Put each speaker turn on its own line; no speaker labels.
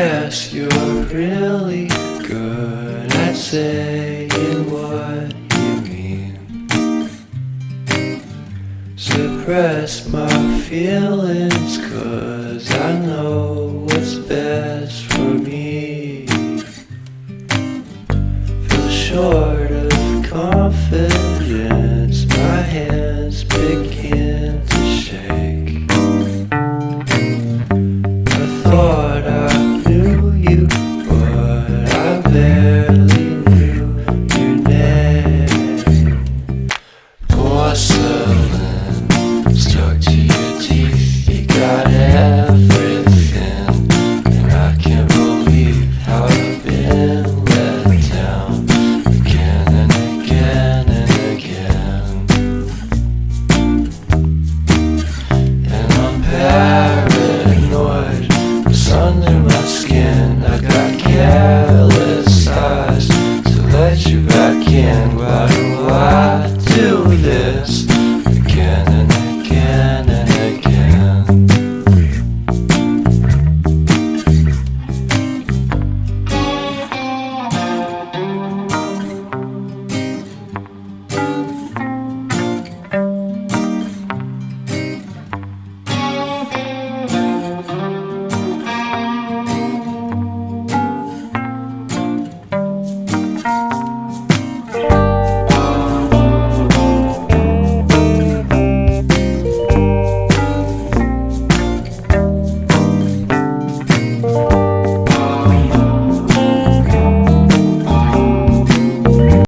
guess you're really good at saying what you mean. Suppress my feelings, 'cause I know what's best for me. Feel short of confidence, my hands begin to shake. I thought I knew you, but I barely knew your name. Porcelain stuck to your teeth, you got everything, and I can't believe how I've been let down again and again and again. And I'm paranoid, what's under my skin. I got careless